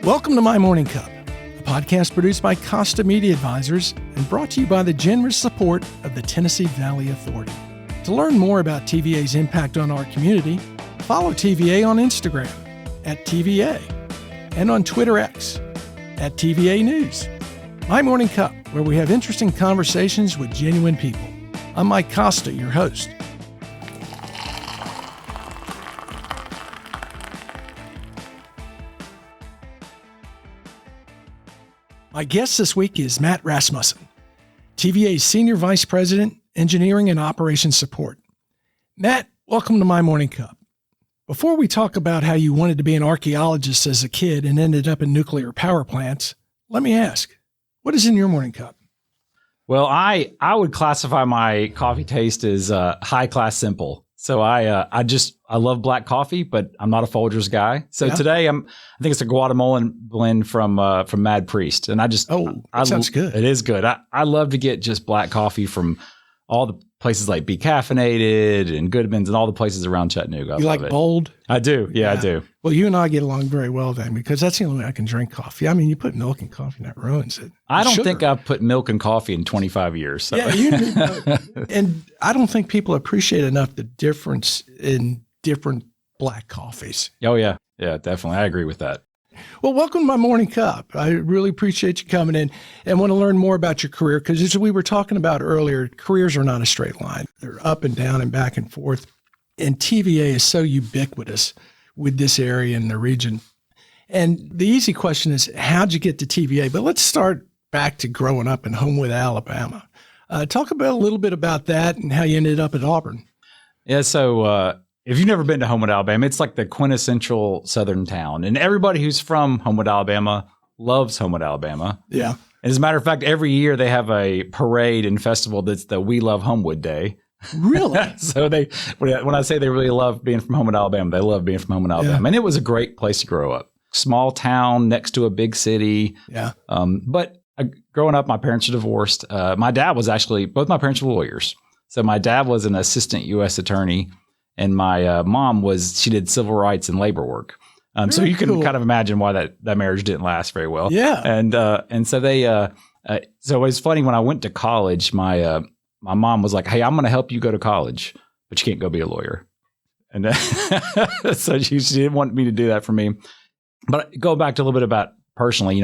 Welcome to My Morning Cup, a podcast produced by Costa Media Advisors and brought to you by the generous support of the Tennessee Valley Authority. To learn more about TVA's impact on our community, follow TVA on Instagram at TVA and on Twitter X at TVA News. My Morning Cup, where we have interesting conversations with genuine people. I'm Mike Costa, your host. My guest this week is Matt Rasmussen, TVA's Senior Vice President, Engineering and Operations Support. Matt, welcome to My Morning Cup. Before we talk about how you wanted to be an archaeologist as a kid and ended up in nuclear power plants, let me ask, what is in your morning cup? Well, I would classify my coffee taste as high class simple. So I love black coffee, but I'm not a Folgers guy. So today I think it's a Guatemalan blend from Mad Priest, and that sounds good. It is good. I love to get just black coffee from all the places like Be Caffeinated and Goodman's and all the places around Chattanooga. You like bold? I do. Yeah, I do. Well, you and I get along very well then, because that's the only way I can drink coffee. I mean, you put milk in coffee and that ruins it. I don't think I've put milk in coffee in 25 years. So. Yeah, you know, and I don't think people appreciate enough the difference in different black coffees. Oh, yeah. Yeah, definitely. I agree with that. Well, welcome to My Morning Cup. I really appreciate you coming in and want to learn more about your career, because as we were talking about earlier, careers are not a straight line. They're up and down and back and forth. And TVA is so ubiquitous with this area and the region. And the easy question is, how'd you get to TVA? But let's start back to growing up in Homewood, Alabama. Talk about a little bit about that and how you ended up at Auburn. Yeah, so if you've never been to Homewood, Alabama, it's like the quintessential Southern town. And everybody who's from Homewood, Alabama loves Homewood, Alabama. Yeah. As a matter of fact, every year they have a parade and festival that's the We Love Homewood Day. Really? So when I say they really love being from Homewood, Alabama, they love being from Homewood, Alabama. Yeah. And it was a great place to grow up. Small town next to a big city. Yeah. But growing up, my parents are divorced. My dad was both my parents were lawyers. So my dad was an assistant U.S. attorney. And my mom she did civil rights and labor work. So you can kind of imagine why that marriage didn't last very well. Yeah. And so so it was funny when I went to college, my mom was like, "Hey, I'm going to help you go to college, but you can't go be a lawyer." And so she didn't want me to do that for me. But go back to a little bit about personally,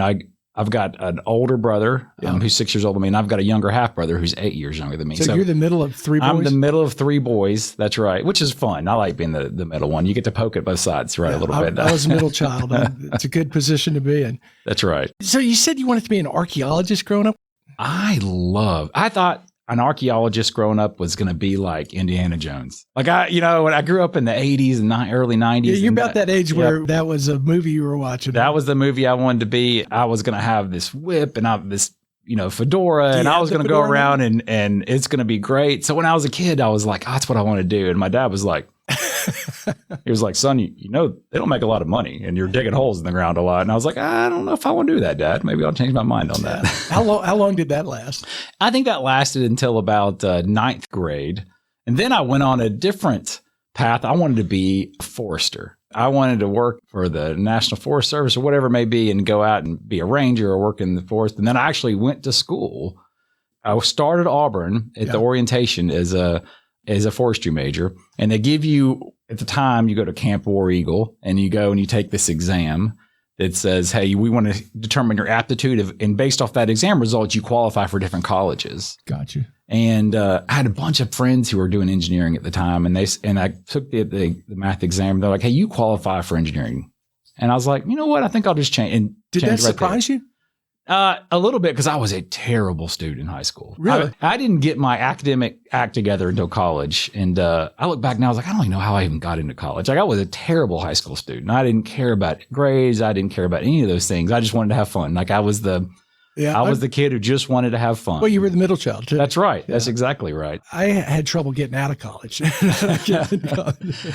I've got an older brother who's 6 years older than me, and I've got a younger half brother who's 8 years younger than me. So you're the middle of three boys? I'm the middle of three boys. That's right, which is fun. I like being the middle one. You get to poke at both sides, right, a little bit. I was a middle child. It's a good position to be in. That's right. So you said you wanted to be an archaeologist growing up? I thought an archaeologist growing up was going to be like Indiana Jones. Like when I grew up in the 80s and early 90s. Yeah, you're about that age where that was a movie you were watching. That was the movie I wanted to be. I was going to have this whip and this fedora, and I was going to go around and it's going to be great. So when I was a kid, I was like, oh, that's what I want to do. And my dad was like, he was like, son, they don't make a lot of money and you're digging holes in the ground a lot. And I was like, I don't know if I want to do that, Dad. Maybe I'll change my mind on that. How long did that last? I think that lasted until about ninth grade. And then I went on a different path. I wanted to be a forester. I wanted to work for the National Forest Service or whatever it may be and go out and be a ranger or work in the forest. And then I actually went to school. I started Auburn at the orientation as a forestry major. And they give you, at the time, you go to Camp War Eagle and you go and you take this exam that says, hey, we want to determine your aptitude and based off that exam result, you qualify for different colleges. Gotcha. And I had a bunch of friends who were doing engineering at the time, and I took the math exam. They're like, hey, you qualify for engineering. And I was like, you know what? I think I'll just change. And did that surprise you? A little bit, because I was a terrible student in high school. Really? I didn't get my academic act together until college. And I look back now, I was like, I don't even know how I even got into college. Like, I was a terrible high school student. I didn't care about grades. I didn't care about any of those things. I just wanted to have fun. Like, I was the kid who just wanted to have fun. Well, you were the middle child too. That's right. Yeah. That's exactly right. I had trouble getting out of college.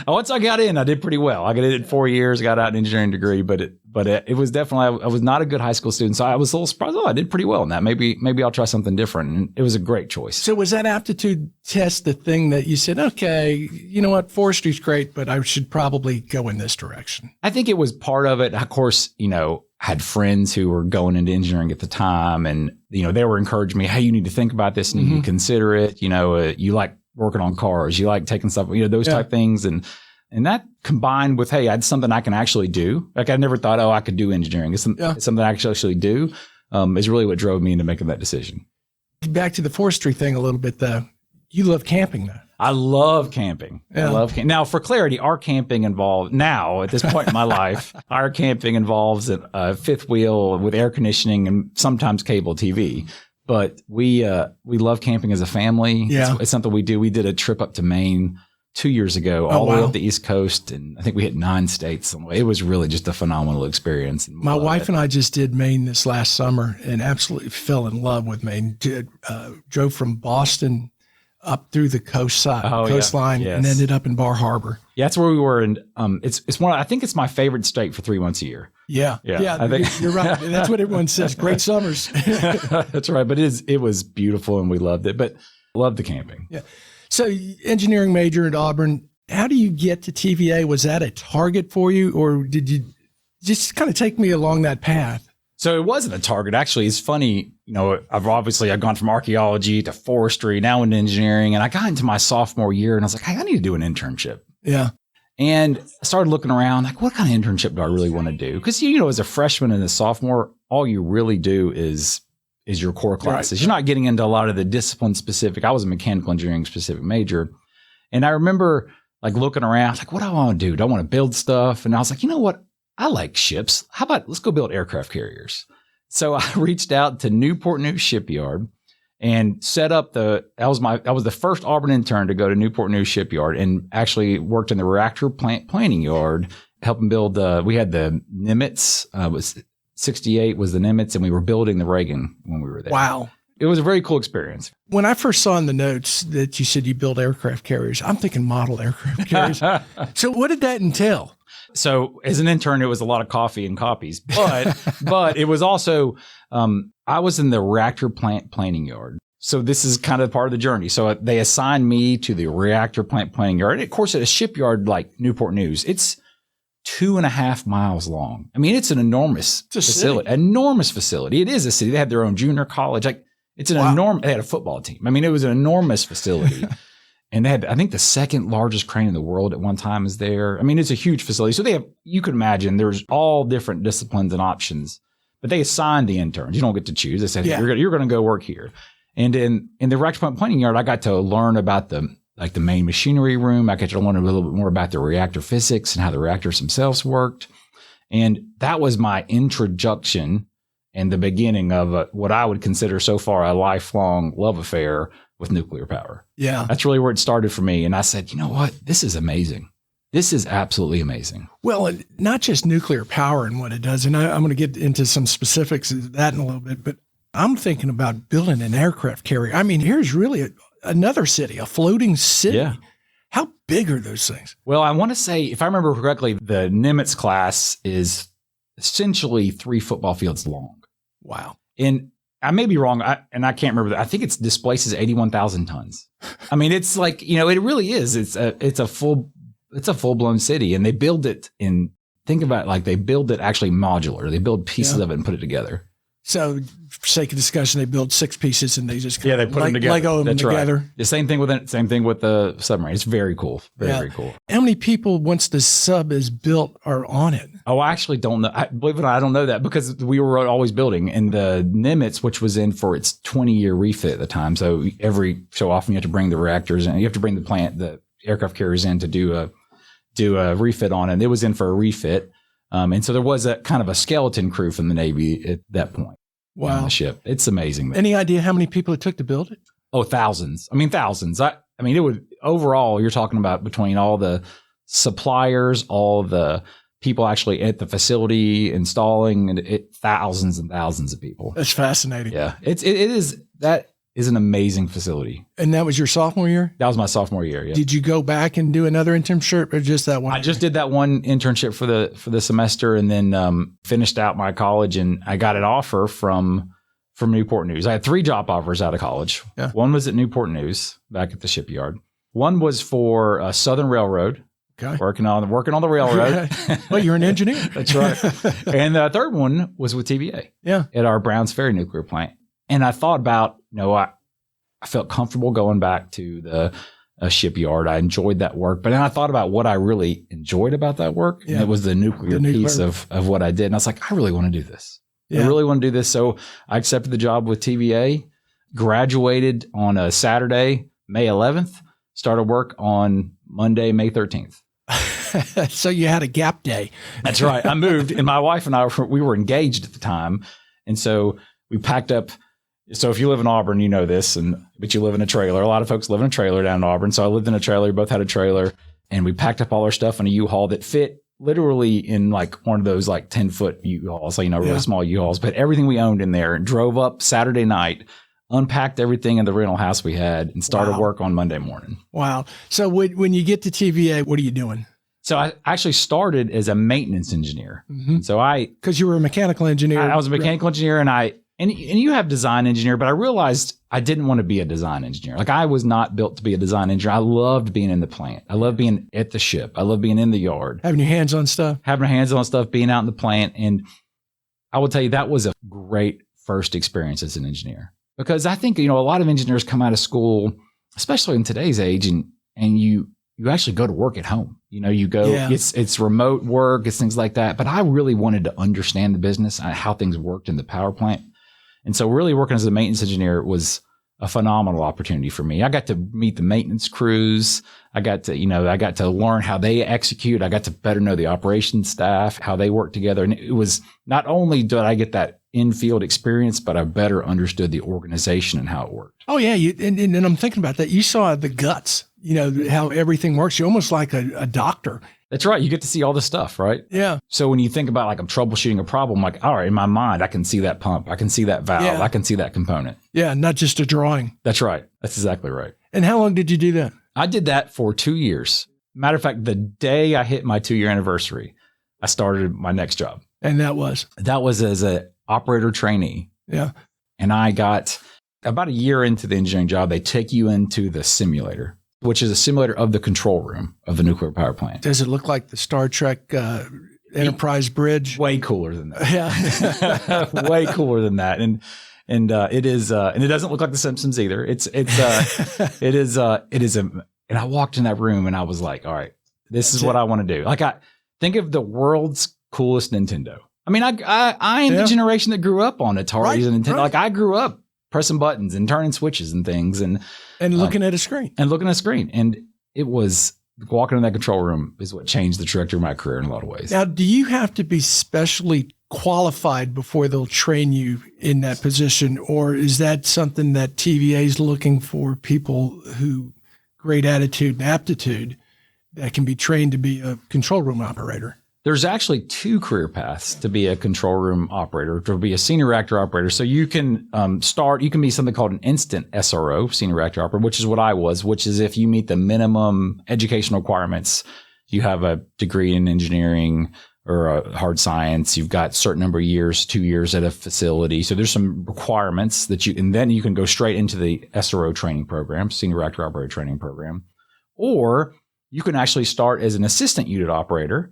Once I got in, I did pretty well. I got in 4 years, got out an engineering degree, but it was definitely, I was not a good high school student. So I was a little surprised. Oh, I did pretty well in that. Maybe I'll try something different. And it was a great choice. So was that aptitude test the thing that you said, okay, you know what, forestry's great, but I should probably go in this direction? I think it was part of it. Of course, had friends who were going into engineering at the time, and they were encouraging me, hey, you need to think about this, and you need to consider it. You like working on cars, you like taking stuff, those type things, and that combined with, hey, I had something I can actually do. Like I never thought, I could do engineering. It's something I can actually do. Is really what drove me into making that decision. Back to the forestry thing a little bit, though. You love camping, though. I love camping. Yeah. Now, for clarity, our camping involved now at this point in my life, our camping involves a fifth wheel with air conditioning and sometimes cable TV. But we love camping as a family. Yeah. It's something we do. We did a trip up to Maine 2 years ago, all the way up the East Coast, and I think we hit 9 states. It was really just a phenomenal experience. My wife and I just did Maine this last summer and absolutely fell in love with Maine. Drove from Boston up through the coastline and ended up in Bar Harbor. Yeah, that's where we were. And it's one. I think it's my favorite state for 3 months a year. Yeah. I think you're right. That's what everyone says. Great summers. That's right. But it was beautiful, and we loved it. But loved the camping. Yeah. So, engineering major at Auburn. How do you get to TVA? Was that a target for you, or did you just kind of take me along that path? So it wasn't a target. Actually, it's funny. I've gone from archaeology to forestry, now into engineering, and I got into my sophomore year, and I was like, hey, I need to do an internship. Yeah. And I started looking around, like, what kind of internship do I really want to do? Because as a freshman and a sophomore, all you really do is your core classes. Right. You're not getting into a lot of the discipline specific. I was a mechanical engineering specific major, and I remember like looking around, like, what do I want to do? Do I want to build stuff? And I was like, you know what? I like ships. How about let's go build aircraft carriers? So I reached out to Newport News Shipyard and set up I was the first Auburn intern to go to Newport News Shipyard and actually worked in the reactor plant planning yard, helping build we had the Nimitz, was 68 was the Nimitz, and we were building the Reagan when we were there. Wow. It was a very cool experience. When I first saw in the notes that you said you build aircraft carriers, I'm thinking model aircraft carriers. So what did that entail? So as an intern, it was a lot of coffee and copies, but it was also, I was in the reactor plant planning yard. So this is kind of part of the journey. So they assigned me to the reactor plant planning yard. And of course, at a shipyard like Newport News, it's 2.5 miles long. I mean, it's an enormous facility. Enormous facility. It is a city. They had their own junior college. Like it's an enormous. They had a football team. I mean, it was an enormous facility. And they had, I think, the second largest crane in the world at one time is there. I mean, it's a huge facility. So you could imagine there's all different disciplines and options, but they assigned the interns. You don't get to choose. They said, you're going to go work here. And in the reactor plant planning yard, I got to learn about the main machinery room. I got to learn a little bit more about the reactor physics and how the reactors themselves worked. And that was my introduction and the beginning of what I would consider so far a lifelong love affair with nuclear power. Yeah. That's really where it started for me. And I said, you know what? This is amazing. This is absolutely amazing. Well, not just nuclear power and what it does. And I'm going to get into some specifics of that in a little bit, but I'm thinking about building an aircraft carrier. I mean, here's really another city, a floating city. Yeah. How big are those things? Well, I want to say, if I remember correctly, the Nimitz class is essentially 3 football fields long. Wow. And I may be wrong, and I can't remember that. I think it displaces 81,000 tons. I mean, it's like, it really is. It's a full-blown city, and they build it think about it, like they build it actually modular. They build pieces of it and put it together. So, for sake of discussion, they build 6 pieces and they just they put them together. Lego them together. Right. The same thing with the submarine. It's very cool. Very cool. How many people, once the sub is built, are on it? Oh, I actually don't know. Believe it or not, I don't know that because we were always building. And the Nimitz, which was in for its 20-year refit at the time, so every so often you have to bring the reactors in. You have to bring the aircraft carriers in to do a refit on it. And it was in for a refit. And so there was a kind of a skeleton crew from the Navy at that point. Wow. On the ship. It's amazing. Any idea how many people it took to build it? Oh, thousands. I mean, thousands. I mean, it would overall, you're talking about between all the suppliers, all the people actually at the facility installing, and thousands and thousands of people. That's fascinating. Yeah. That is an amazing facility. And that was your sophomore year? That was my sophomore year, yeah. Did you go back and do another internship or just that one? I just did that one internship for the semester and then finished out my college, and I got an offer from Newport News. I had 3 job offers out of college. Yeah. One was at Newport News back at the shipyard. One was for Southern Railroad. Okay. working on the railroad. Well, you're an engineer. That's right. And the third one was with TVA. Yeah. At our Browns Ferry nuclear plant. And I thought about, I felt comfortable going back to the shipyard. I enjoyed that work. But then I thought about what I really enjoyed about that work. Yeah. And it was the nuclear piece of what I did. And I was like, I really want to do this. Yeah. I really want to do this. So I accepted the job with TVA, graduated on a Saturday, May 11th, started work on Monday, May 13th. So you had a gap day. That's right. I moved, and my wife and I, we were engaged at the time. And so we packed up. So if you live in Auburn, you know this, but you live in a trailer. A lot of folks live in a trailer down in Auburn. So I lived in a trailer. We both had a trailer, and we packed up all our stuff in a U-Haul that fit literally in like one of those like 10-foot U-Hauls, really small U-Hauls. But everything we owned in there, and drove up Saturday night, unpacked everything in the rental house we had, and started work on Monday morning. Wow. So when you get to TVA, what are you doing? So I actually started as a maintenance engineer. Mm-hmm. So because you were a mechanical engineer. I was a mechanical engineer, and you have design engineer, but I realized I didn't want to be a design engineer. Like, I was not built to be a design engineer. I loved being in the plant. I loved being at the ship. I loved being in the yard. Having your hands on stuff. Being out in the plant. And I will tell you, that was a great first experience as an engineer. Because I think, a lot of engineers come out of school, especially in today's age, and you actually go to work at home. You go, it's remote work, it's things like that. But I really wanted to understand the business, how things worked in the power plant. And so really working as a maintenance engineer was a phenomenal opportunity for me. I got to meet the maintenance crews. I got to learn how they execute. I got to better know the operations staff, how they work together. And it was not only did I get that in-field experience, but I better understood the organization and how it worked. Oh yeah. And I'm thinking about that. You saw the guts, how everything works. You're almost like a doctor. That's right. You get to see all this stuff, right? Yeah. So when you think about like I'm troubleshooting a problem, like, all right, in my mind, I can see that pump. I can see that valve. I can see that component. Yeah. Not just a drawing. That's right. That's exactly right. And how long did you do that? I did that for 2 years. Matter of fact, the day I hit my 2-year anniversary, I started my next job. And that was as a operator trainee. Yeah. And I got about a year into the engineering job, they take you into the simulator, which is a simulator of the control room of the nuclear power plant. Does it look like the Star Trek Enterprise bridge? Way cooler than that. Yeah. Way cooler than that. And it is, and it doesn't look like The Simpsons either. It is, and I walked in that room and I was like, all right, this is what I want to do. Like, I think of the world's coolest Nintendo. I mean, I am the generation that grew up on Atari and Nintendo. Right. Like, I grew up pressing buttons and turning switches and things and looking at a screen. And it was walking in that control room is what changed the trajectory of my career in a lot of ways. Now, do you have to be specially qualified before they'll train you in that position? Or is that something that TVA is looking for, people who great attitude and aptitude that can be trained to be a control room operator? There's actually 2 career paths to be a control room operator, to be a senior reactor operator. So you can you can be something called an instant SRO, senior reactor operator, which is what I was, which is if you meet the minimum educational requirements, you have a degree in engineering or a hard science, you've got a certain number of years, 2 years at a facility. So there's some requirements and then you can go straight into the SRO training program, senior reactor operator training program. Or you can actually start as an assistant unit operator,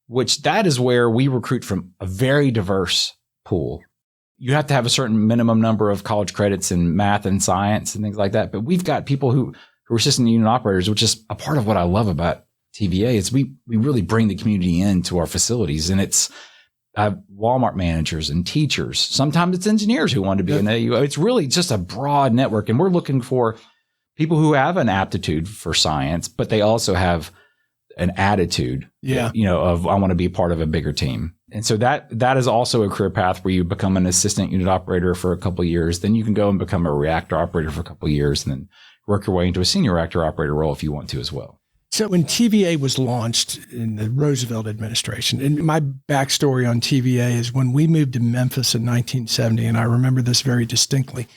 which that is where we recruit from a very diverse pool. You have to have a certain minimum number of college credits in math and science and things like that. But we've got people who are assistant unit operators, which is a part of what I love about TVA is we really bring the community into our facilities. And it's Walmart managers and teachers. Sometimes it's engineers who want to be in AU. It's really just a broad network. And we're looking for people who have an aptitude for science, but they also have an attitude, of I want to be part of a bigger team. And so that is also a career path where you become an assistant unit operator for a couple of years. Then you can go and become a reactor operator for a couple of years and then work your way into a senior reactor operator role if you want to as well. So when TVA was launched in the Roosevelt administration, and my backstory on TVA is when we moved to Memphis in 1970, and I remember this very distinctly,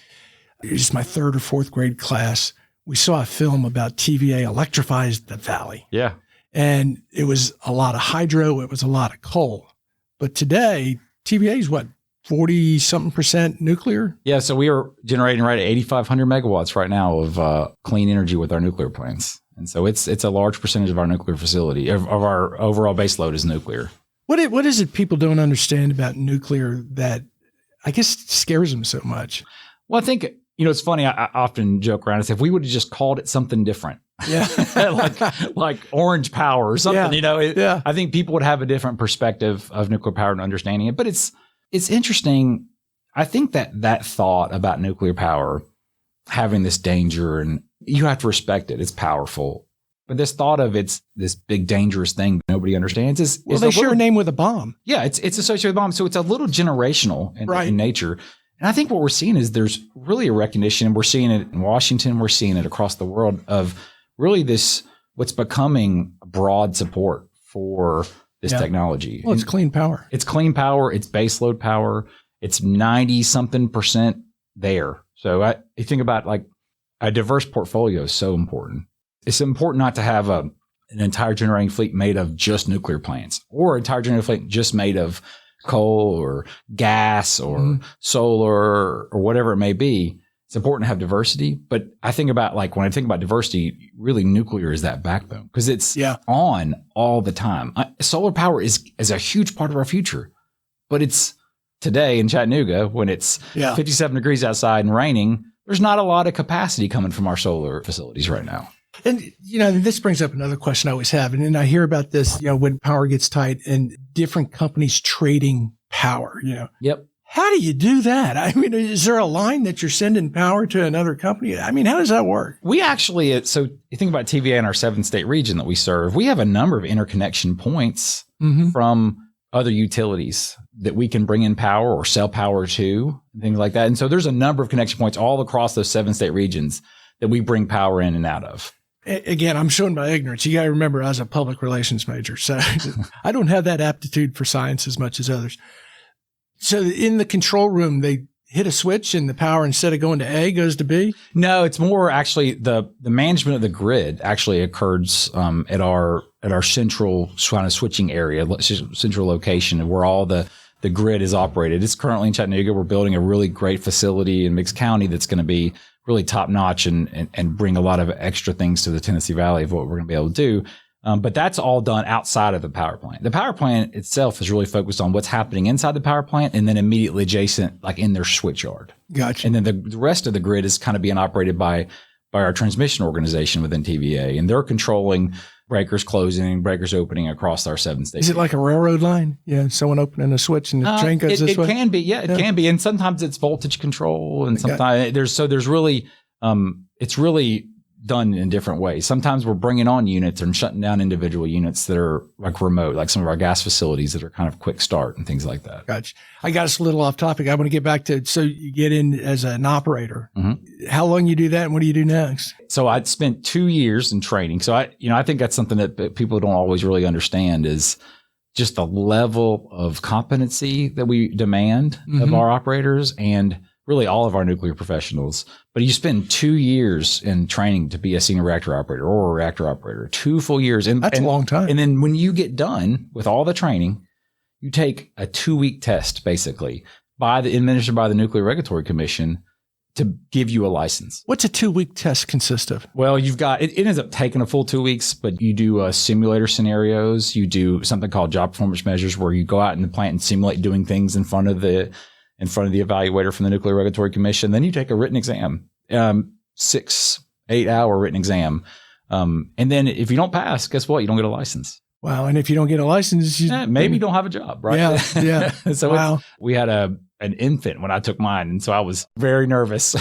it was my 3rd or 4th grade class. We saw a film about TVA electrifies the valley. Yeah. And it was a lot of hydro. It was a lot of coal. But today, TVA is 40-something% nuclear? Yeah. So we are generating right at 8,500 megawatts right now of clean energy with our nuclear plants. And so it's a large percentage of our nuclear facility, of our overall base load is nuclear. What is it people don't understand about nuclear that I guess scares them so much? Well, I think, it's funny. I often joke around and say, if we would have just called it something different, like orange power or something, I think people would have a different perspective of nuclear power and understanding it. But it's interesting. I think that thought about nuclear power having this danger, and you have to respect it. It's powerful. But this thought of it's this big dangerous thing nobody understands is they share a name with a bomb. Yeah, it's associated with bombs. So it's a little generational in nature. And I think what we're seeing is there's really a recognition, and we're seeing it in Washington, we're seeing it across the world, of really what's becoming broad support for this technology. Well, it's clean power. It's clean power. It's baseload power. It's 90-something% there. So you think about like a diverse portfolio is so important. It's important not to have an entire generating fleet made of just nuclear plants, or an entire generating fleet just made of coal or gas or solar or whatever it may be. It's important to have diversity. But I think about, like, when I think about diversity, really nuclear is that backbone, because it's on all the time. Solar power is a huge part of our future, but it's today in Chattanooga, when it's 57 degrees outside and raining, there's not a lot of capacity coming from our solar facilities right now. And, this brings up another question I always have. And I hear about this, when power gets tight and different companies trading power, Yep. How do you do that? I mean, is there a line that you're sending power to another company? I mean, how does that work? We actually, so you think about TVA in our 7-state region that we serve, we have a number of interconnection points from other utilities that we can bring in power or sell power to, and things like that. And so there's a number of connection points all across those 7-state regions that we bring power in and out of. Again, I'm showing my ignorance. You got to remember, I was a public relations major, so I don't have that aptitude for science as much as others. So in the control room, they hit a switch and the power, instead of going to A, goes to B? No, it's more actually the management of the grid actually occurs at our central kind of switching area, central location where all the grid is operated. It's currently in Chattanooga. We're building a really great facility in Meigs County that's going to be really top notch and bring a lot of extra things to the Tennessee Valley of what we're going to be able to do. But that's all done outside of the power plant. The power plant itself is really focused on what's happening inside the power plant and then immediately adjacent, like in their switch yard. Gotcha. And then the rest of the grid is kind of being operated by our transmission organization within TVA. And they're controlling breakers closing, breakers opening across our 7 states. Is it like a railroad line? Yeah, someone opening a switch and the train goes this way? It can be. Yeah, it can be. And sometimes it's voltage control, and sometimes there's really, it's really done in different ways. Sometimes we're bringing on units and shutting down individual units that are like remote, like some of our gas facilities that are kind of quick start and things like that. Gotcha. I got us a little off topic. I want to get back to, so you get in as an operator. How long you do that, and what do you do next? So I spent 2 years in training. So I think that's something that people don't always really understand, is just the level of competency that we demand of our operators and really all of our nuclear professionals. But you spend 2 years in training to be a senior reactor operator or a reactor operator, 2 full years. That's a long time. And then when you get done with all the training, you take a 2-week test, basically, administered by the Nuclear Regulatory Commission to give you a license. What's a 2-week test consist of? Well, it ends up taking a full 2 weeks, but you do simulator scenarios. You do something called job performance measures, where you go out in the plant and simulate doing things in front of the evaluator from the Nuclear Regulatory Commission. Then you take a written exam, 6-8 hour written exam. And then if you don't pass, guess what? You don't get a license. Wow. And if you don't get a license, maybe you don't have a job, right? Yeah. So wow. We had an infant when I took mine, and so I was very nervous.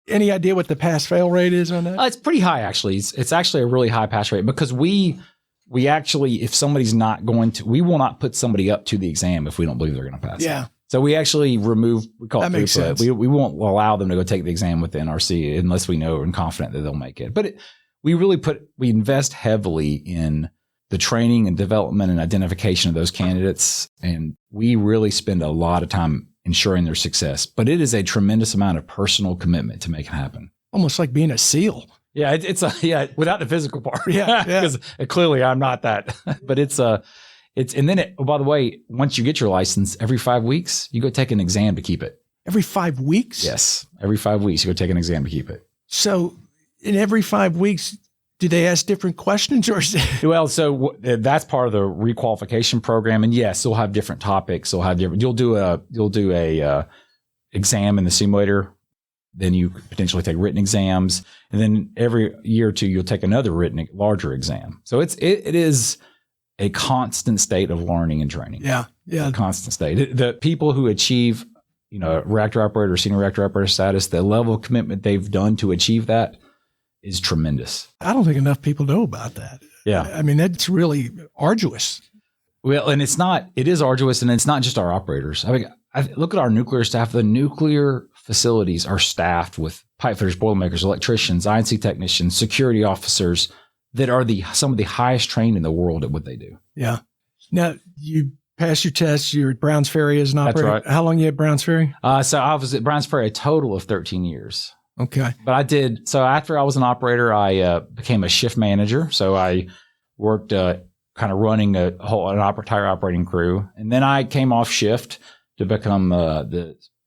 Any idea what the pass-fail rate is on that? It's pretty high, actually. It's actually a really high pass rate, because we actually, if somebody's not going to, we will not put somebody up to the exam if we don't believe they're going to pass. Yeah. So we actually we call it makes sense. We won't allow them to go take the exam with the NRC unless we know and confident that they'll make it. But we invest heavily in the training and development and identification of those candidates. And we really spend a lot of time ensuring their success. But it is a tremendous amount of personal commitment to make it happen. Almost like being a SEAL. Yeah, it's without the physical part. Yeah. Because clearly I'm not that. But and then by the way, once you get your license, every 5 weeks, you go take an exam to keep it. Every 5 weeks? Yes. Every 5 weeks, you go take an exam to keep it. So in every 5 weeks, Do they ask different questions or Well, so that's part of the requalification program. And yes, they'll have different topics. You'll do a exam in the simulator. Then you potentially take written exams. And then every year or two, you'll take another larger exam. So it is a constant state of learning and training. Yeah. A constant state. The people who achieve, reactor operator, senior reactor operator status, the level of commitment they've done to achieve that is tremendous. I don't think enough people know about that. Yeah. I mean, that's really arduous. Well, and it is arduous, and it's not just our operators. I mean, look at our nuclear staff. The nuclear facilities are staffed with pipe fitters, boilermakers, electricians, INC technicians, security officers that are some of the highest trained in the world at what they do. Yeah. Now, you passed your test. You're at Browns Ferry as an operator. That's right. How long you at Browns Ferry? So I was at Browns Ferry a total of 13 years. Okay. But so after I was an operator, I became a shift manager. So I worked kind of running an entire operating crew. And then I came off shift to become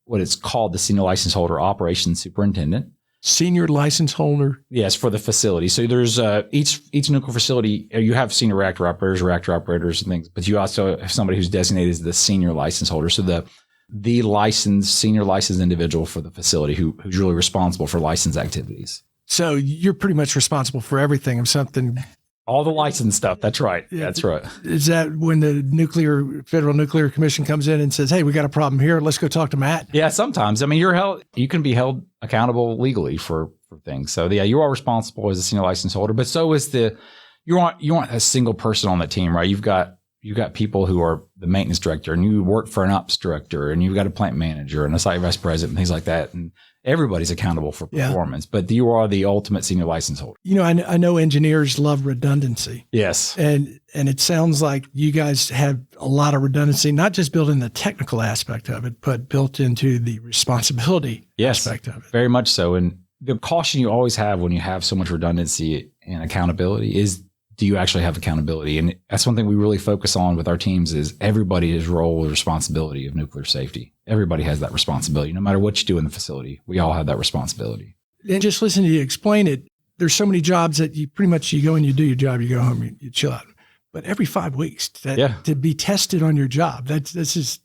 what it's called the senior license holder operations superintendent. Senior license holder? Yes, for the facility. So there's each nuclear facility, you have senior reactor operators and things, but you also have somebody who's designated as the senior license holder. So the senior licensed individual for the facility who's really responsible for license activities. So you're pretty much responsible for everything of something. All the license stuff. That's right. Yeah. That's right. Is that when the Federal Nuclear Commission comes in and says, hey, we got a problem here. Let's go talk to Matt. Yeah, sometimes. I mean, you can be held accountable legally for things. So yeah, you are responsible as a senior license holder, but so is you aren't a single person on the team, right? You've got people who are the maintenance director, and you work for an ops director, and you've got a plant manager and a site vice president and things like that. And everybody's accountable for performance, but you are the ultimate senior license holder. I know engineers love redundancy. Yes. And it sounds like you guys have a lot of redundancy, not just built in the technical aspect of it, but built into the responsibility aspect of it. Very much so. And the caution you always have when you have so much redundancy and accountability is, do you actually have accountability? And that's one thing we really focus on with our teams is everybody's role and responsibility of nuclear safety. Everybody has that responsibility. No matter what you do in the facility, we all have that responsibility. And just listening to you explain it, there's so many jobs that you pretty much, you go and you do your job, you go home, you chill out. But every 5 weeks to be tested on your job, that's just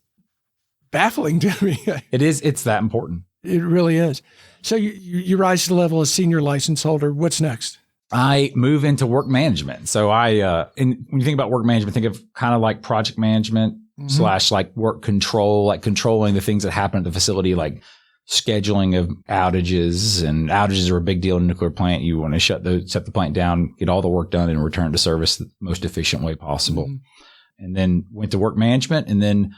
baffling to me. It is. It's that important. It really is. So you rise to the level of senior license holder. What's next? I move into work management. So and when you think about work management, think of kind of like project management / like work control, like controlling the things that happen at the facility, like scheduling of outages. And outages are a big deal in a nuclear plant. You want to shut the plant down, get all the work done, and return to service the most efficient way possible. And then went to work management, and then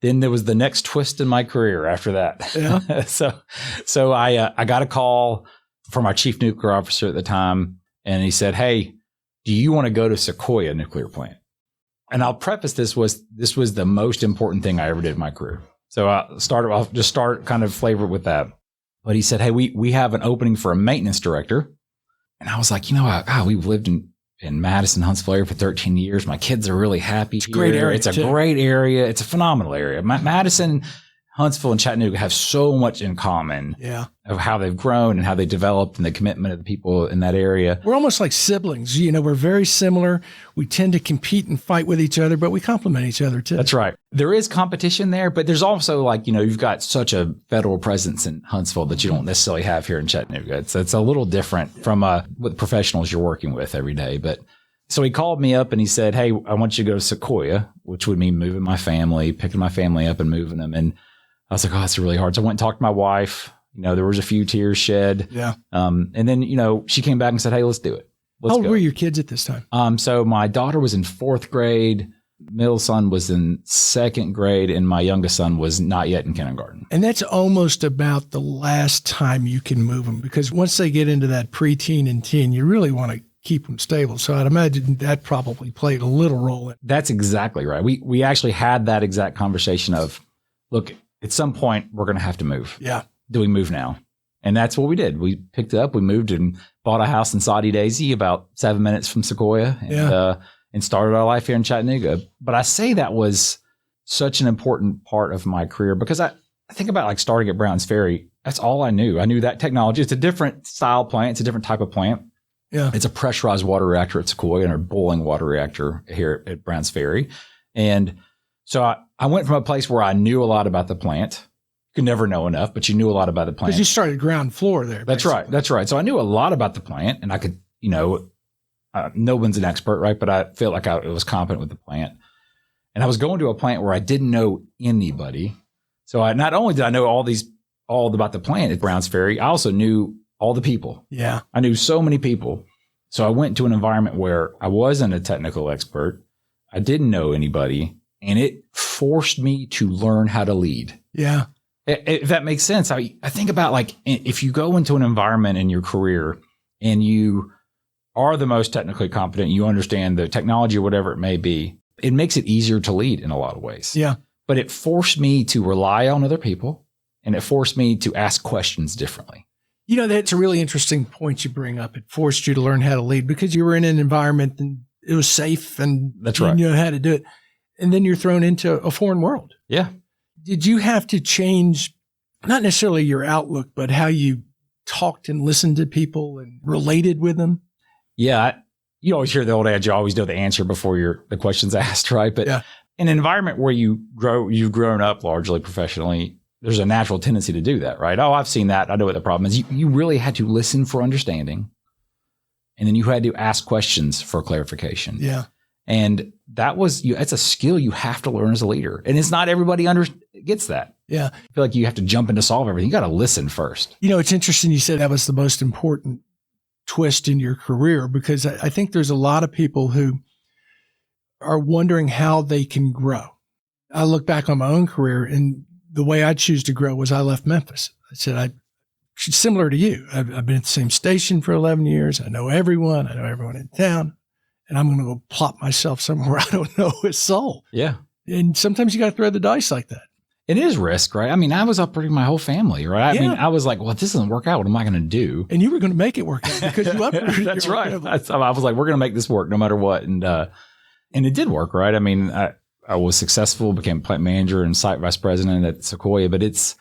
there was the next twist in my career after that. Yeah. so I got a call from our chief nuclear officer at the time. And he said, hey, do you want to go to Sequoia nuclear plant? And I'll preface this was the most important thing I ever did in my career. So I'll just start kind of flavor with that. But he said, hey, we have an opening for a maintenance director. And I was like, we've lived in Madison, Huntsville area for 13 years. My kids are really happy. It's a great area. It's a great area. It's a phenomenal area. Madison, Huntsville, and Chattanooga have so much in common of how they've grown and how they developed and the commitment of the people in that area. We're almost like siblings. We're very similar. We tend to compete and fight with each other, but we complement each other too. That's right. There is competition there, but there's also you've got such a federal presence in Huntsville that you don't necessarily have here in Chattanooga. It's a little different from what professionals you're working with every day. But so he called me up and he said, hey, I want you to go to Sequoia, which would mean moving my family, picking my family up and moving them. And I was like, oh, that's really hard. So I went and talked to my wife. There was a few tears shed. Yeah. And then, she came back and said, hey, let's do it. How old were your kids at this time? So my daughter was in 4th grade. Middle son was in 2nd grade. And my youngest son was not yet in kindergarten. And that's almost about the last time you can move them, because once they get into that preteen and teen, you really want to keep them stable. So I'd imagine that probably played a little role in it. That's exactly right. We actually had that exact conversation of, look, at some point, we're going to have to move. Yeah. Do we move now? And that's what we did. We picked it up. We moved and bought a house in Saudi Daisy, about 7 minutes from Sequoia, and started our life here in Chattanooga. But I say that was such an important part of my career because I think about starting at Browns Ferry. That's all I knew. I knew that technology. It's a different style plant. It's a different type of plant. Yeah. It's a pressurized water reactor at Sequoia and a boiling water reactor here at Browns Ferry. And so I went from a place where I knew a lot about the plant. You could never know enough, but you knew a lot about the plant. Because you started ground floor there. That's basically. right. That's right. So I knew a lot about the plant, and I could, no one's an expert, right? But I felt like I was competent with the plant. And I was going to a plant where I didn't know anybody. So not only did I know all about the plant at Browns Ferry, I also knew all the people. Yeah. I knew so many people. So I went to an environment where I wasn't a technical expert. I didn't know anybody, and it forced me to learn how to lead. Yeah. If that makes sense. I think about, like, if you go into an environment in your career and you are the most technically competent, you understand the technology or whatever it may be, it makes it easier to lead in a lot of ways. Yeah. But it forced me to rely on other people, and it forced me to ask questions differently. That's a really interesting point you bring up. It forced you to learn how to lead because you were in an environment and it was safe and That's you right. knew how to do it. And then you're thrown into a foreign world. Yeah. Did you have to change, not necessarily your outlook, but how you talked and listened to people and related with them? Yeah. You always hear the old adage, you always know the answer before the question's asked, right? But Yeah. in an environment where you've grown up largely professionally, there's a natural tendency to do that, right? Oh, I've seen that. I know what the problem is. You really had to listen for understanding. And then you had to ask questions for clarification. Yeah. And that's a skill you have to learn as a leader. And it's not everybody gets that. Yeah. I feel like you have to jump in to solve everything. You got to listen first. It's interesting you said that was the most important twist in your career, because I think there's a lot of people who are wondering how they can grow. I look back on my own career, and the way I choose to grow was I left Memphis. I said, similar to you, I've been at the same station for 11 years. I know everyone in town, and I'm going to go plop myself somewhere I don't know a soul. Yeah. And sometimes you got to throw the dice like that. It is risk, right? I mean, I was uprooting my whole family, right? Yeah. I mean, I was like, well, if this doesn't work out, what am I going to do? And you were going to make it work out because you uprooted. That's your right. family. I was like, we're going to make this work no matter what. And it did work, right? I mean, I was successful, became plant manager and site vice president at Sequoia, but it's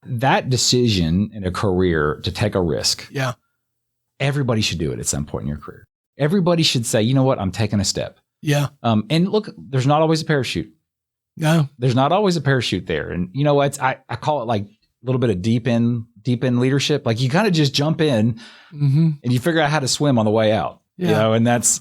that decision in a career to take a risk. Yeah. Everybody should do it at some point in your career. Everybody should say, you know what, I'm taking a step. Yeah. And look, there's not always a parachute. No. There's not always a parachute there. And you know what? I call it like a little bit of deep in leadership. Like you kind of just jump in and you figure out how to swim on the way out. Yeah. And that's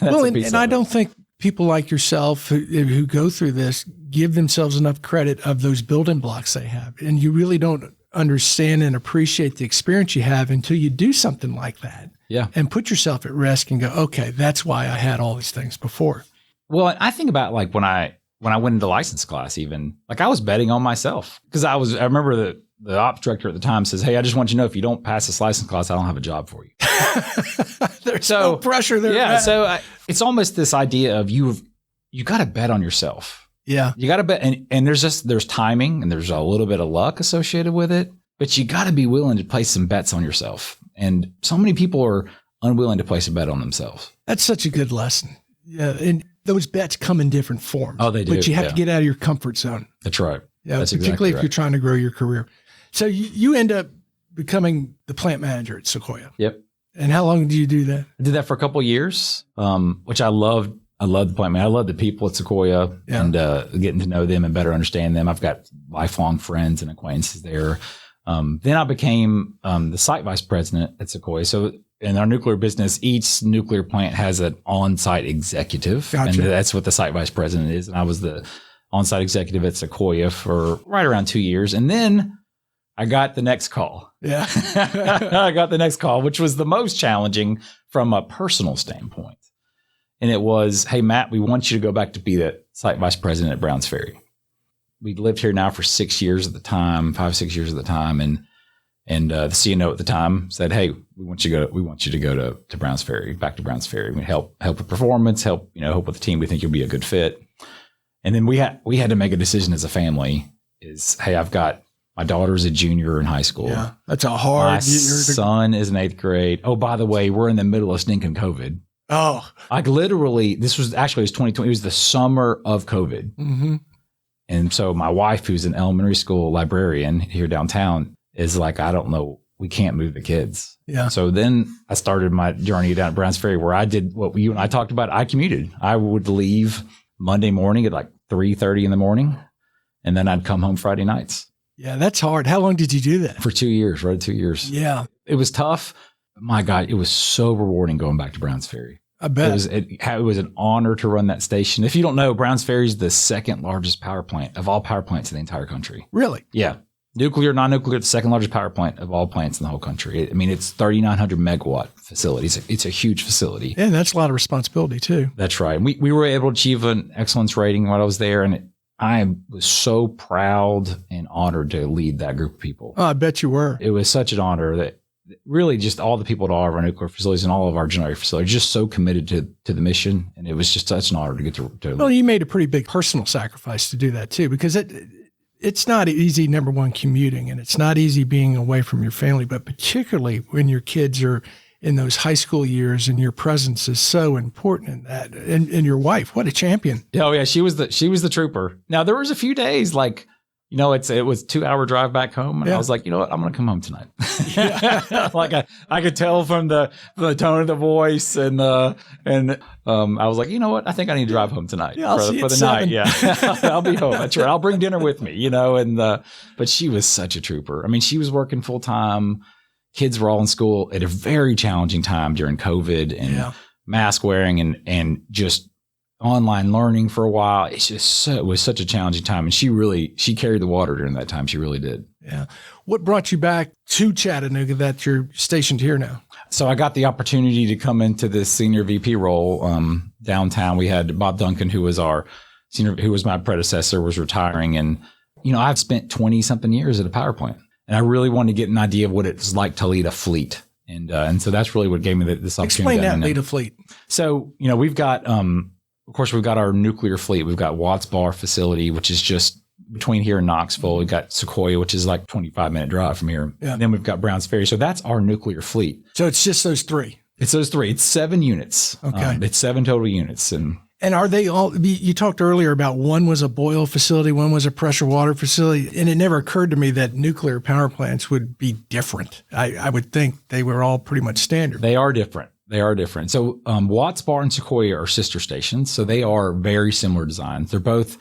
well, a piece and of I it. don't think people like yourself who go through this give themselves enough credit of those building blocks they have. And you really don't understand and appreciate the experience you have until you do something like that. Yeah. And put yourself at risk and go, okay, that's why I had all these things before. Well, I think about like when I went into license class, even like I was betting on myself because I remember the ops director at the time says, hey, I just want you to know if you don't pass this license class, I don't have a job for you. There's no pressure there. Yeah. So it's almost this idea of you got to bet on yourself. Yeah. You got to bet. And there's timing and there's a little bit of luck associated with it, but you got to be willing to place some bets on yourself. And so many people are unwilling to place a bet on themselves. That's such a good lesson. Yeah. And those bets come in different forms. Oh, they do. But you have to get out of your comfort zone. That's right. Yeah. That's particularly exactly if you're trying to grow your career. So you end up becoming the plant manager at Sequoia. Yep. And how long do you do that? I did that for a couple of years, which I loved. I loved the plant manager. I love the people at Sequoia and getting to know them and better understand them. I've got lifelong friends and acquaintances there. Then I became the site vice president at Sequoia. So in our nuclear business, each nuclear plant has an on-site executive. Gotcha. And that's what the site vice president is. And I was the on-site executive at Sequoia for right around 2 years. And then I got the next call. Yeah. I got the next call, which was the most challenging from a personal standpoint. And it was, hey, Matt, we want you to go back to be the site vice president at Browns Ferry. We'd lived here now for 6 years at the time, 5-6 years at the time. And the CNO at the time said, hey, we want you to go to Browns Ferry, back to Browns Ferry. We help with performance, help with the team. We think you'll be a good fit. And then we had to make a decision as a family is, hey, I've got my daughter's a junior in high school. Yeah. That's a hard My son is in 8th grade. Oh, by the way, we're in the middle of stinking COVID. Oh. Like literally, it was 2020. It was the summer of COVID. Mm-hmm. And so my wife, who's an elementary school librarian here downtown, is like, I don't know we can't move the kids. Yeah. So then I started my journey down at Browns Ferry, where I did what you and I talked about. I commuted. I would leave Monday morning at like 3:30 in the morning, and then I'd come home Friday nights. Yeah, that's hard. How long did you do that? For 2 years, right? 2 years. Yeah. It was tough. My God, it was so rewarding going back to Browns Ferry. I bet. It was an honor to run that station. If you don't know, Browns Ferry is the second largest power plant of all power plants in the entire country. Really? Yeah. Nuclear, non-nuclear, the second largest power plant of all plants in the whole country. I mean, it's 3,900 megawatt facility. It's a huge facility. Yeah, that's a lot of responsibility too. That's right. We were able to achieve an excellence rating while I was there, and I was so proud and honored to lead that group of people. Oh, I bet you were. It was such an honor that really just all the people at all of our nuclear facilities and all of our generator facilities just so committed to the mission. And it was just such an honor to get to Well, you made a pretty big personal sacrifice to do that too, because it's not easy, number one, commuting, and it's not easy being away from your family, but particularly when your kids are in those high school years and your presence is so important in that. And your wife, what a champion. Oh yeah. She was the trooper. Now there was a few days like, it was a 2-hour drive back home, and I was like, you know what, I'm going to come home tonight. Like I could tell from the tone of the voice, and I was like, you know what, I think I need to drive home tonight for the night. Yeah, I'll be home. That's right. I'll bring dinner with me. But she was such a trooper. I mean, she was working full time. Kids were all in school at a very challenging time during COVID and mask wearing and just online learning for a while. It was such a challenging time. And she carried the water during that time. She really did. Yeah. What brought you back to Chattanooga that you're stationed here now? So I got the opportunity to come into this senior VP role downtown. We had Bob Duncan, who was my predecessor, was retiring. And, I've spent 20 something years at a power plant, and I really wanted to get an idea of what it's like to lead a fleet. And so that's really what gave me this opportunity. Explain that, lead a fleet. So, we've got, of course, we've got our nuclear fleet. We've got Watts Bar facility, which is just between here and Knoxville. We've got Sequoia, which is like 25-minute drive from here. Yeah. And then we've got Browns Ferry. So that's our nuclear fleet. So it's just those three? It's those three. It's 7 units. Okay. It's 7 total units. And are they all, you talked earlier about one was a boil facility, one was a pressure water facility, and it never occurred to me that nuclear power plants would be different. I would think they were all pretty much standard. They are different. So Watts Bar and Sequoia are sister stations. So they are very similar designs. They're both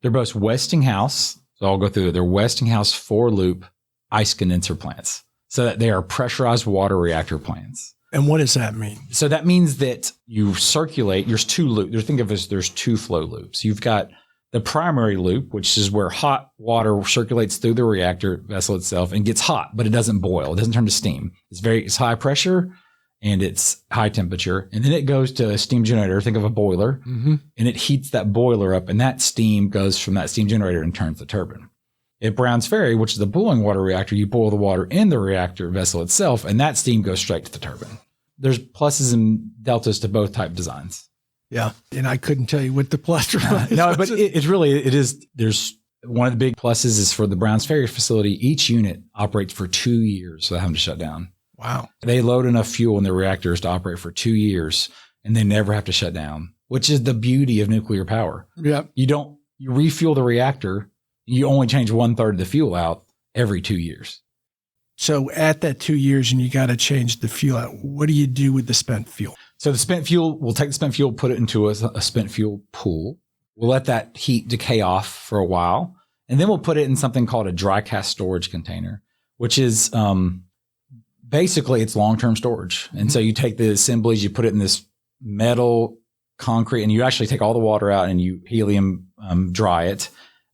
Westinghouse. So I'll go through it. They're Westinghouse 4-loop ice condenser plants. So that they are pressurized water reactor plants. And what does that mean? So that means that you circulate, there's 2 loops. Think of it as there's 2 flow loops. You've got the primary loop, which is where hot water circulates through the reactor vessel itself and gets hot, but it doesn't boil. It doesn't turn to steam. It's high pressure and it's high temperature. And then it goes to a steam generator. Think of a boiler, and it heats that boiler up, and that steam goes from that steam generator and turns the turbine. At Browns Ferry, which is the boiling water reactor, you boil the water in the reactor vessel itself, and that steam goes straight to the turbine. There's pluses and deltas to both type designs. Yeah. And I couldn't tell you what the plus was. No, but it is. There's one of the big pluses is for the Browns Ferry facility, each unit operates for 2 years without having to shut down. Wow. They load enough fuel in the reactors to operate for 2 years, and they never have to shut down, which is the beauty of nuclear power. Yeah. You refuel the reactor. You only change 1/3 of the fuel out every 2 years. So at that 2 years and you got to change the fuel out, what do you do with the spent fuel? So the spent fuel, we'll take the spent fuel, put it into a spent fuel pool. We'll let that heat decay off for a while. And then we'll put it in something called a dry cast storage container, which is basically it's long-term storage. And so you take the assemblies, you put it in this metal concrete, and you actually take all the water out and you helium dry it.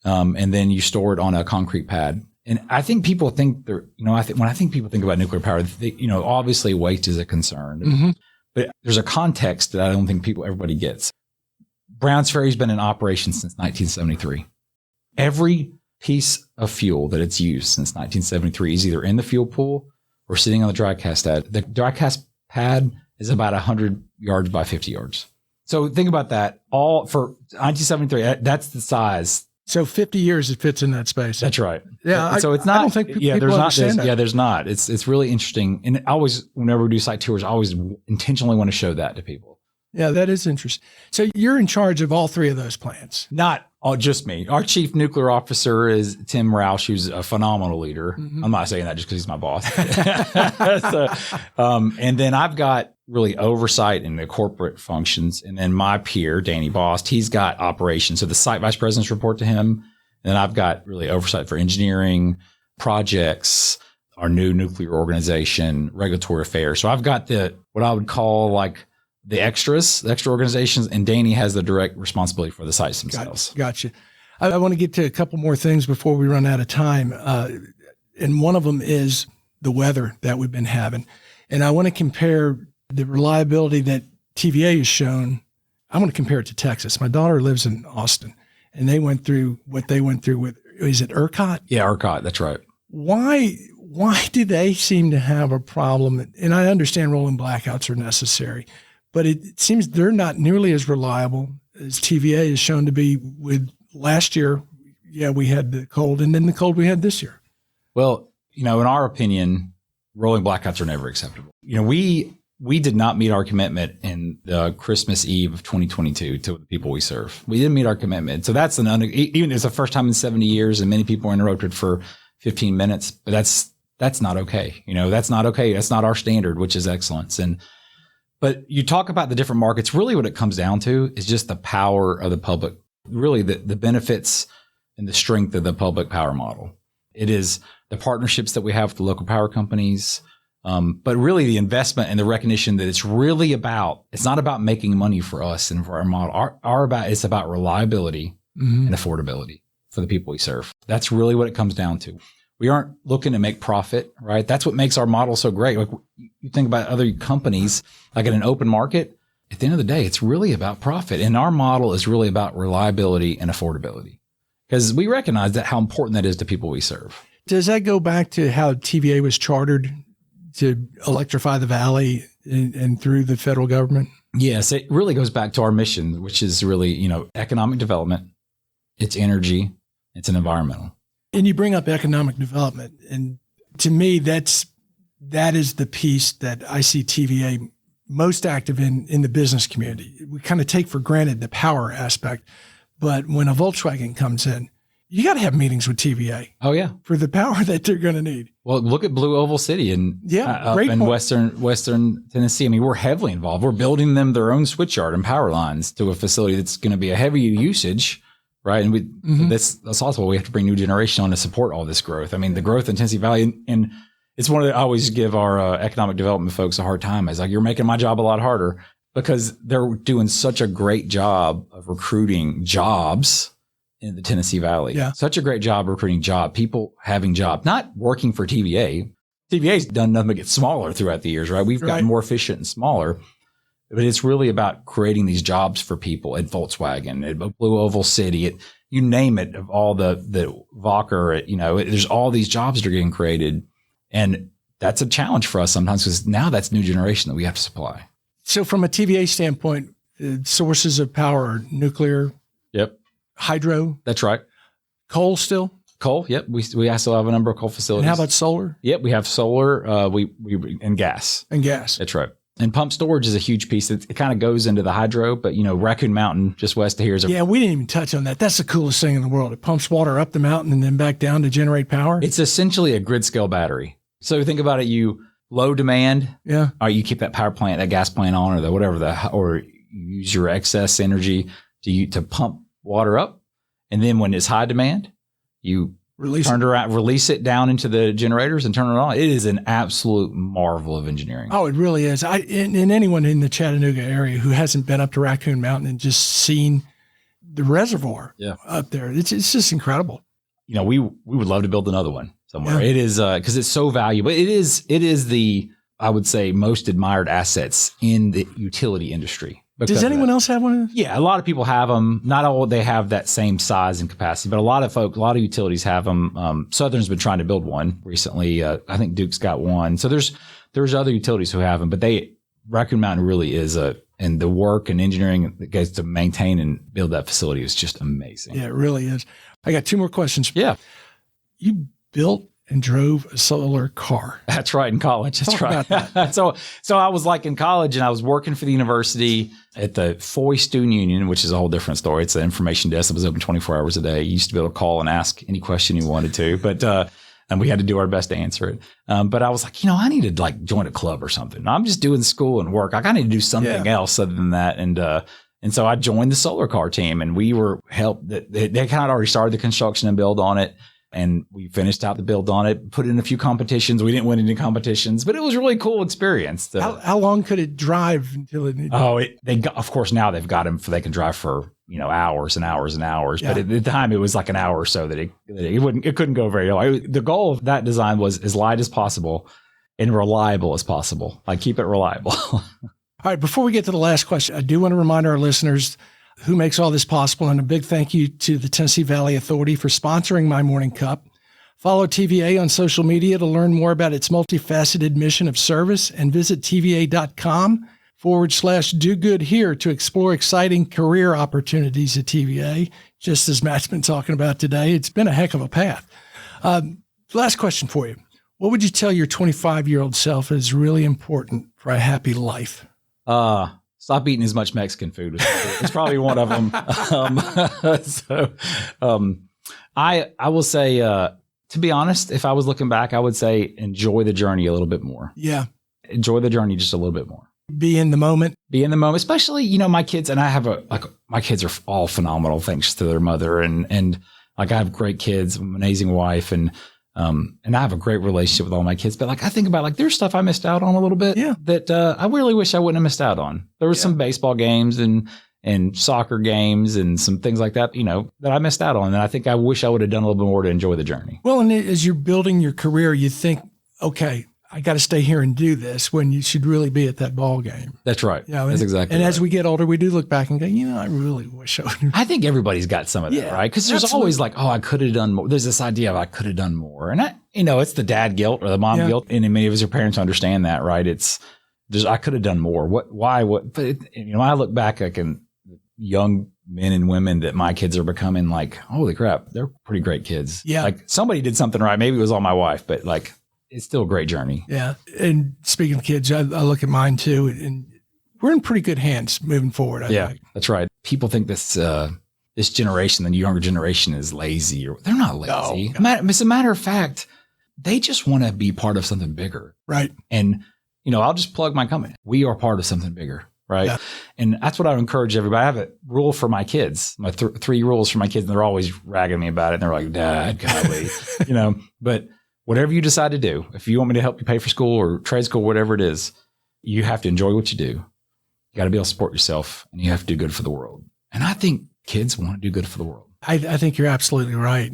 And then you store it on a concrete pad. And I think people think when I think people think about nuclear power, obviously waste is a concern, but there's a context that I don't think everybody gets. Browns Ferry's been in operation since 1973. Every piece of fuel that it's used since 1973 is either in the fuel pool or sitting on the dry cast pad. The dry cast pad is about 100 yards by 50 yards. So think about that. All for 1973, that's the size. So 50 years it fits in that space. That's right. Yeah. So it's not. I don't think people understand that. There's not. It's really interesting. And I always, whenever we do site tours, I always intentionally want to show that to people. Yeah, that is interesting. So you're in charge of all 3 of those plants. Not Oh, just me. Our chief nuclear officer is Tim Roush, who's a phenomenal leader. I'm not saying that just because he's my boss. And then I've got really oversight in the corporate functions. And then my peer, Danny Bost, he's got operations. So the site vice presidents report to him. And then I've got really oversight for engineering, projects, our new nuclear organization, regulatory affairs. So I've got what I would call like the extra organizations, and Danny has the direct responsibility for the sites themselves. Gotcha. I want to get to a couple more things before we run out of time. And one of them is the weather that we've been having. And I want to compare the reliability that TVA has shown. I want to compare it to Texas. My daughter lives in Austin, and they went through what they went through with, is it ERCOT? Yeah, ERCOT. That's right. Why do they seem to have a problem? And I understand rolling blackouts are necessary, but it seems they're not nearly as reliable as TVA is shown to be. With last year, we had the cold, and then the cold we had this year. Well, in our opinion, rolling blackouts are never acceptable. We did not meet our commitment in the Christmas Eve of 2022 to the people we serve. We didn't meet our commitment. So that's even it's the first time in 70 years, and many people are interrupted for 15 minutes, but that's not okay. That's not okay. That's not our standard, which is excellence. But you talk about the different markets, really what it comes down to is just the power of the public, really the benefits and the strength of the public power model. It is the partnerships that we have with the local power companies, but really the investment and the recognition that it's not about making money for us and for our model. It's about reliability and affordability for the people we serve. That's really what it comes down to. We aren't looking to make profit, right? That's what makes our model so great. Like you think about other companies, like in an open market, at the end of the day, it's really about profit. And our model is really about reliability and affordability because we recognize how important that is to people we serve. Does that go back to how TVA was chartered to electrify the valley and through the federal government? Yes, it really goes back to our mission, which is really, economic development, it's energy, it's an environmental. And you bring up economic development. And to me, that is the piece that I see TVA most active in the business community. We kind of take for granted the power aspect. But when a Volkswagen comes in, you got to have meetings with TVA. Oh, yeah. For the power that they're going to need. Well, look at Blue Oval City up in Western Tennessee. I mean, we're heavily involved. We're building them their own switchyard and power lines to a facility that's going to be a heavy usage. Right. And that's also why we have to bring new generation on to support all this growth. I mean, the growth in Tennessee Valley, and it's one that I always give our economic development folks a hard time. It's like, you're making my job a lot harder because they're doing such a great job of recruiting jobs in the Tennessee Valley. Yeah. Such a great job recruiting people having jobs, not working for TVA. TVA's done nothing but get smaller throughout the years, right? We've gotten more efficient and smaller. But it's really about creating these jobs for people at Volkswagen, at Blue Oval City, you name it, of all the Vocker, there's all these jobs that are getting created. And that's a challenge for us sometimes because now that's new generation that we have to supply. So from a TVA standpoint, sources of power are nuclear. Yep. Hydro. That's right. Coal still. Coal. Yep. We still have a number of coal facilities. And how about solar? Yep. We have solar, and gas. And gas. That's right. And pump storage is a huge piece. It kind of goes into the hydro, but Raccoon Mountain, just west of here, is we didn't even touch on that. That's the coolest thing in the world. It pumps water up the mountain and then back down to generate power. It's essentially a grid scale battery. So think about it. You low demand. Yeah. Or you keep that power plant, that gas plant on, or you use your excess energy to pump water up. And then when it's high demand, you release it down into the generators and turn it on. It is an absolute marvel of engineering. Oh, it really is. And anyone in the Chattanooga area who hasn't been up to Raccoon Mountain and just seen the reservoir up there, it's just incredible. We would love to build another one somewhere. Yeah. It is because it's so valuable. It is the, I would say, most admired assets in the utility industry. Does anyone else have one? Yeah, a lot of people have them. Not all they have that same size and capacity, but a lot of utilities have them. Southern's been trying to build one recently. I think Duke's got one. So there's other utilities who have them, but Raccoon Mountain really is and the work and engineering that goes to maintain and build that facility is just amazing. Yeah, it really is. I got two more questions. Yeah. You built and drove a solar car. That's right, in college. That's Talk right. about that. So I was like in college and I was working for the university at the Foy Student Union, which is a whole different story. It's an information desk that was open 24 hours a day. You used to be able to call and ask any question you wanted to, but and we had to do our best to answer it. But I was like, I need to like join a club or something. I'm just doing school and work. I need to do something else other than that. And so I joined the solar car team, and we were helped. They kind of already started the construction and build on it. And we finished out the build on it, put in a few competitions. We didn't win any competitions, but it was a really cool experience. How long could it drive until it? Of course, now they've got them. They can drive for hours and hours and hours. Yeah. But at the time, it was like an hour or so that it couldn't go very long. The goal of that design was as light as possible and reliable as possible. Like keep it reliable. All right. Before we get to the last question, I do want to remind our listeners who makes all this possible. And a big thank you to the Tennessee Valley Authority for sponsoring My Morning Cup. Follow TVA on social media to learn more about its multifaceted mission of service, and visit TVA.com/do good here to explore exciting career opportunities at TVA. Just as Matt's been talking about today, it's been a heck of a path. Last question for you. What would you tell your 25-year-old self is really important for a happy life? Stop eating as much Mexican food. It's probably one of them. I will say, to be honest, if I was looking back, I would say enjoy the journey a little bit more. Yeah. Enjoy the journey just a little bit more. Be in the moment. Be in the moment, especially, my kids, and I have my kids are all phenomenal thanks to their mother. And I have great kids, amazing wife, and I have a great relationship with all my kids, but I think about there's stuff I missed out on a little bit that I really wish I wouldn't have missed out on. There were some baseball games and soccer games and some things like that, that I missed out on. And I think I wish I would have done a little bit more to enjoy the journey. Well, and as you're building your career, you think, okay, I got to stay here and do this, when you should really be at that ball game. That's right. That's exactly and right. As we get older, we do look back and go, I really wish I would have. I think everybody's got some of that, right? Because there's always I could have done more. There's this idea of I could have done more. And it's the dad guilt or the mom guilt. And many of us are parents understand that, right? I could have done more. But I look back, in young men and women that my kids are becoming, holy crap, they're pretty great kids. Yeah. Somebody did something right. Maybe it was all my wife, but it's still a great journey. Yeah. And speaking of kids, I look at mine too, and we're in pretty good hands moving forward. I think. That's right. People think this generation, the younger generation, is lazy. They're not lazy. No. As a matter of fact, they just want to be part of something bigger. Right. And, I'll just plug my company. We are part of something bigger. Right. Yeah. And that's what I would encourage everybody. I have a rule for my kids, my 3 rules for my kids, and they're always ragging me about it. And they're like, Dad, golly, but whatever you decide to do, if you want me to help you pay for school or trade school, whatever it is, you have to enjoy what you do. You got to be able to support yourself, and you have to do good for the world. And I think kids want to do good for the world. I think you're absolutely right.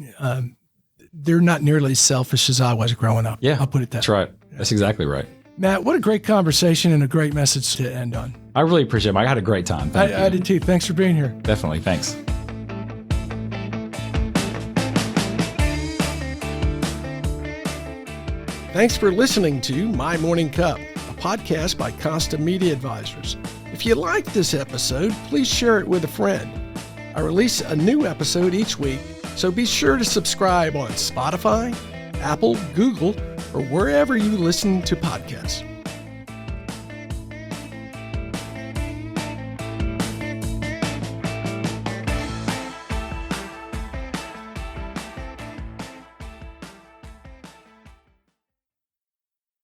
They're not nearly as selfish as I was growing up. Yeah. I'll put it that way. That's right. That's exactly right. Matt, what a great conversation and a great message to end on. I really appreciate it. I had a great time. Thank you. I did too. Thanks for being here. Definitely. Thanks. Thanks for listening to My Morning Cup, a podcast by Constant Media Advisors. If you liked this episode, please share it with a friend. I release a new episode each week, so be sure to subscribe on Spotify, Apple, Google, or wherever you listen to podcasts.